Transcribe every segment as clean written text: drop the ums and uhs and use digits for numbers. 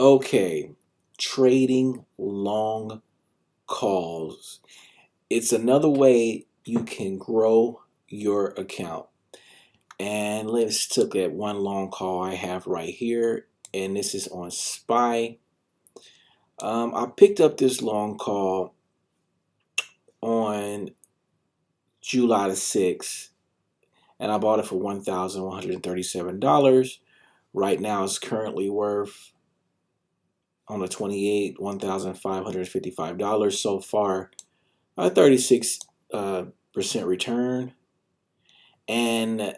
Okay, trading long calls. It's another way you can grow your account. And let's look at one long call I have right here, and this is on SPY. I picked up this long call on July the 6th, and I bought it for $1,137. Right now, it's currently worth on the 28th $1,555 so far, a 36% return. And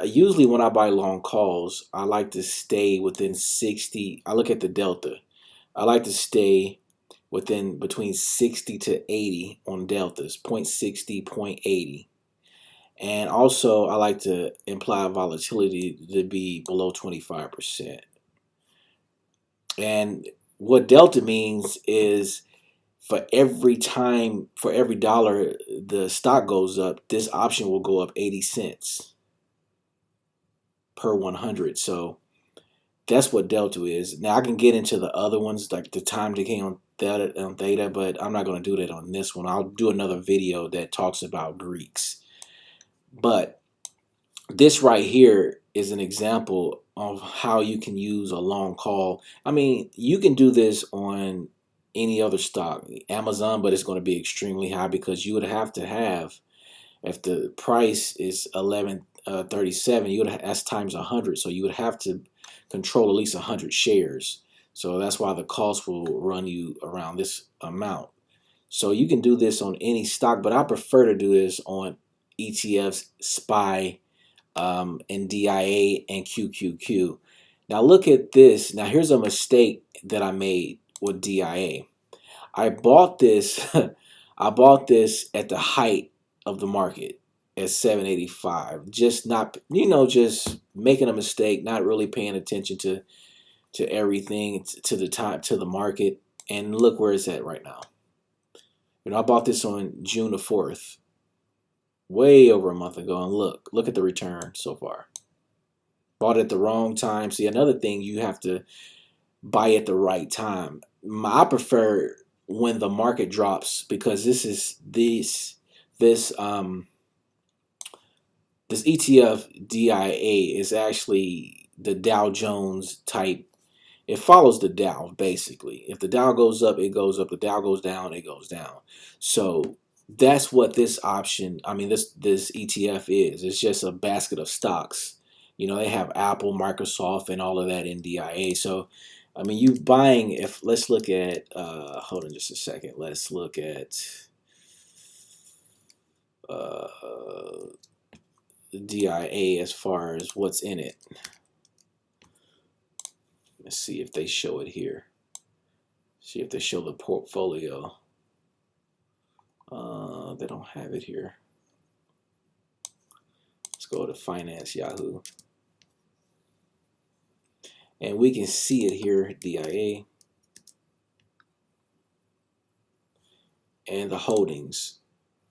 usually when I buy long calls, I like to stay within 60. I look at the delta. I like to stay within between 60 to 80 on deltas, 0.60, 0.80. And also I like to imply volatility to be below 25%. And what delta means is for every dollar the stock goes up, this option will go up 80 cents per 100. So that's what delta is. Now I can get into the other ones like the time decay on theta, but I'm not going to do that on this one. I'll do another video that talks about Greeks. But this right here is an example of how you can use a long call. I mean, you can do this on any other stock, Amazon, but it's going to be extremely high because you would have to have, if the price is 11.37, you would that's times 100, so you would have to control at least 100 shares. So that's why the cost will run you around this amount. So you can do this on any stock, but I prefer to do this on ETFs, SPY, and DIA and QQQ. Now look at this. Now here's a mistake that I made with DIA. I bought this. I bought this at the height of the market at 785. Just not, just making a mistake, not really paying attention to everything, to the time, to the market. And look where it's at right now. I bought this on June the 4th, way over a month ago, and look at the return so far. Bought at the wrong time. See, another thing, you have to buy at the right time. I prefer when the market drops, because this ETF DIA is actually the Dow Jones type. It follows the Dow basically. If the Dow goes up, it goes up. The Dow goes down, it goes down. So that's what this option, I mean this ETF is. It's just a basket of stocks. They have Apple, Microsoft, and all of that in DIA. So I mean, you buying, if let's look at hold on just a second. Let's look at uh, DIA as far as what's in it. Let's see if they show it here. See if they show the portfolio. They don't have it here. Let's go to Finance Yahoo. And we can see it here, DIA. And the holdings.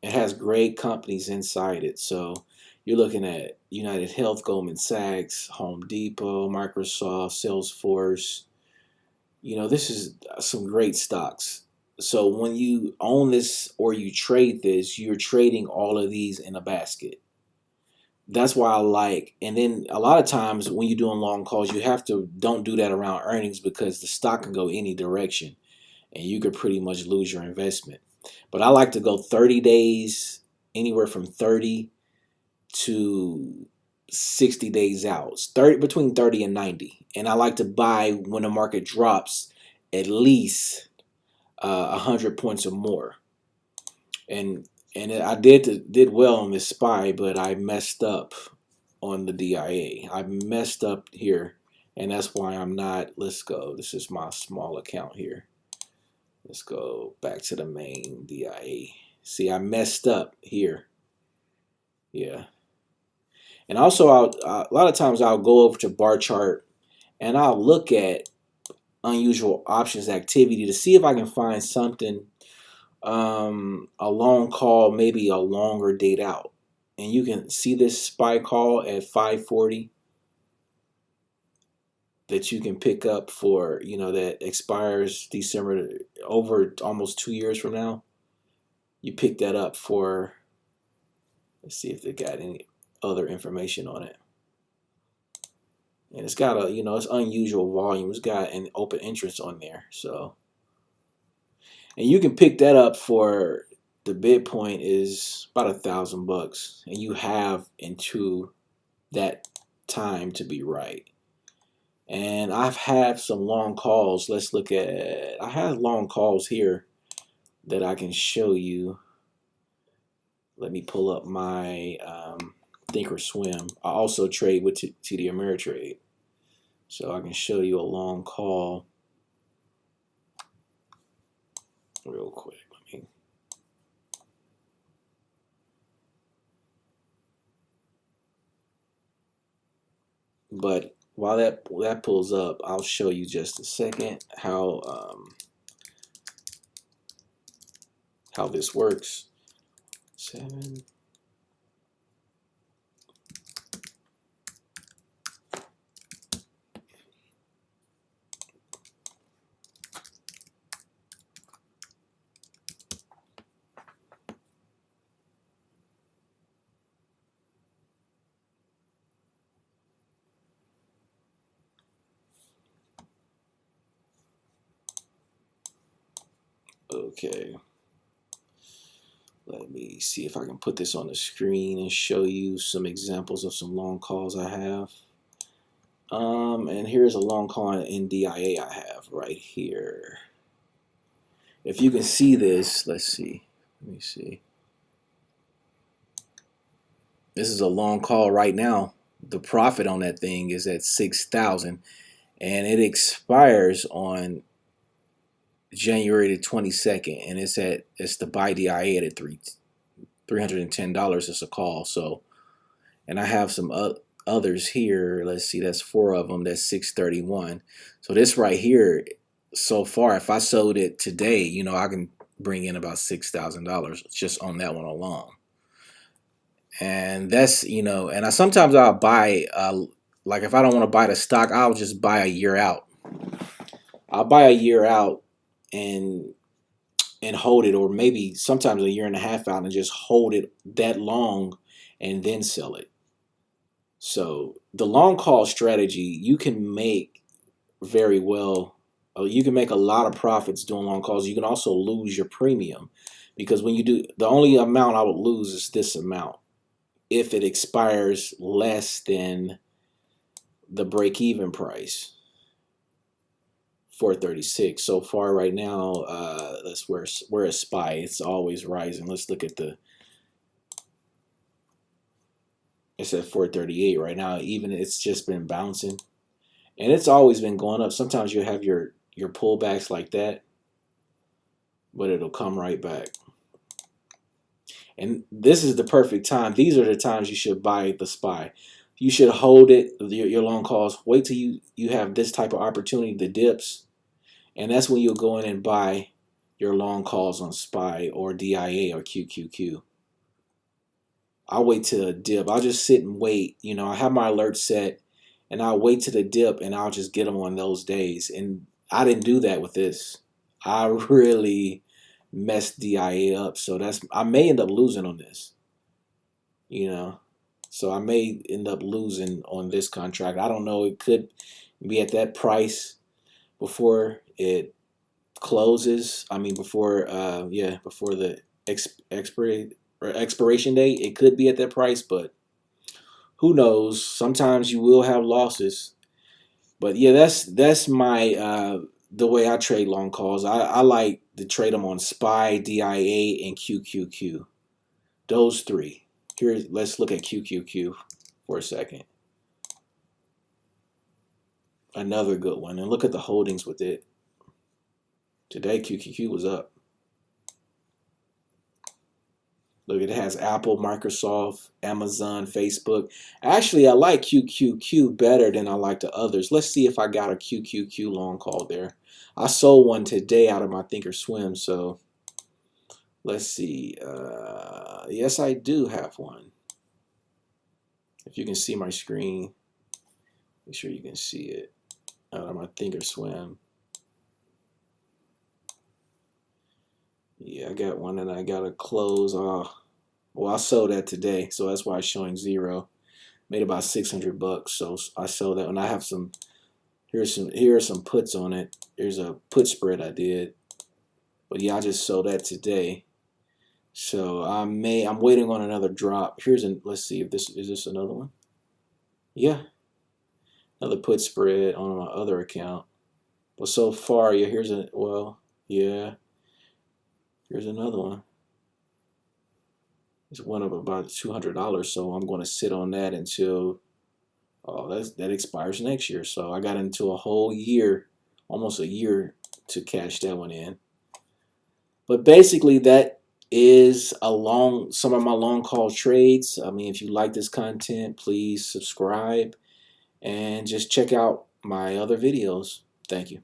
It has great companies inside it. So you're looking at United Health, Goldman Sachs, Home Depot, Microsoft, Salesforce. This is some great stocks. So when you own this or you trade this, you're trading all of these in a basket. That's why I like, and then a lot of times when you're doing long calls, you don't do that around earnings, because the stock can go any direction and you could pretty much lose your investment. But I like to go 30 days, anywhere from 30 to 60 days out, between 30 and 90. And I like to buy when the market drops at least 100 points or more. And I did well on this SPY, but I messed up on the DIA. I messed up here, and that's why I'm not. Let's go. This is my small account here. Let's go back to the main DIA. See, I messed up here. Yeah. And also, a lot of times I'll go over to bar chart and I'll look at unusual options activity to see if I can find something, a long call, maybe a longer date out. And you can see this SPY call at 540. that you can pick up for, that expires December, over almost 2 years from now. You pick that up for, let's see if they got any other information on it. And it's got it's unusual volume. It's got an open interest on there. So, and you can pick that up for, the bid point is about $1,000, and you have into that time to be right. And I've had some long calls. Let's look at, I have long calls here that I can show you. Let me pull up my Thinkorswim. I also trade with TD Ameritrade, so I can show you a long call real quick. But while that pulls up, I'll show you just a second how this works. 7. Okay. Let me see if I can put this on the screen and show you some examples of some long calls I have. And here's a long call in NDIA I have right here. If you can see this, let's see. Let me see. This is a long call right now. The profit on that thing is at 6,000, and it expires on January the 22nd, and it's the buy DIA at $310. It's a call. So, and I have some others here. Let's see, that's 4 of them. That's 631. So this right here, so far, if I sold it today, I can bring in about $6,000 just on that one alone. And that's, and sometimes I'll buy, like if I don't want to buy the stock, I'll just buy a year out. I'll buy a year out and hold it, or maybe sometimes a year and a half out, and just hold it that long and then sell it. So the long call strategy, you can make very well. You can make a lot of profits doing long calls. You can also lose your premium, because when you do, the only amount I would lose is this amount if it expires less than the break-even price, 436. So far right now, that's where a SPY. It's always rising. Let's look at it's at 438 right now. Even it's just been bouncing, and it's always been going up. Sometimes you have your pullbacks like that, but it'll come right back. And this is the perfect time. These are the times you should buy the SPY. You should hold it, your long calls. Wait till you have this type of opportunity, the dips, and that's when you'll go in and buy your long calls on SPY or DIA or QQQ. I'll wait till a dip. I'll just sit and wait. I have my alert set, and I'll wait till the dip, and I'll just get them on those days. And I didn't do that with this. I really messed DIA up, so I may end up losing on this. So I may end up losing on this contract. I don't know. It could be at that price before it closes. I mean, before the expiration date, it could be at that price, but who knows? Sometimes you will have losses. But yeah, that's my the way I trade long calls. I like to trade them on SPY, DIA, and QQQ. Those 3. Here, let's look at QQQ for a second. Another good one. And look at the holdings with it. Today, QQQ was up. Look, it has Apple, Microsoft, Amazon, Facebook. Actually, I like QQQ better than I like the others. Let's see if I got a QQQ long call there. I sold one today out of my Thinkorswim, so let's see. Yes, I do have one. If you can see my screen, make sure you can see it. out of my thinkorswim. Yeah, I got one and I gotta close. Well, I sold that today, so that's why it's showing zero. Made about 600 bucks, so I sold that. And I have some. Here are some puts on it. Here's a put spread I did, but yeah, I just sold that today. So I'm waiting on another drop. Let's see if this is this another one. Yeah, another put spread on my other account. But so far, yeah, yeah, here's another one. It's one of about $200, so I'm going to sit on that until that expires next year. So I got into a whole year, almost a year, to cash that one in. But basically, that is some of my long call trades. I mean, if you like this content, please subscribe and just check out my other videos. Thank you.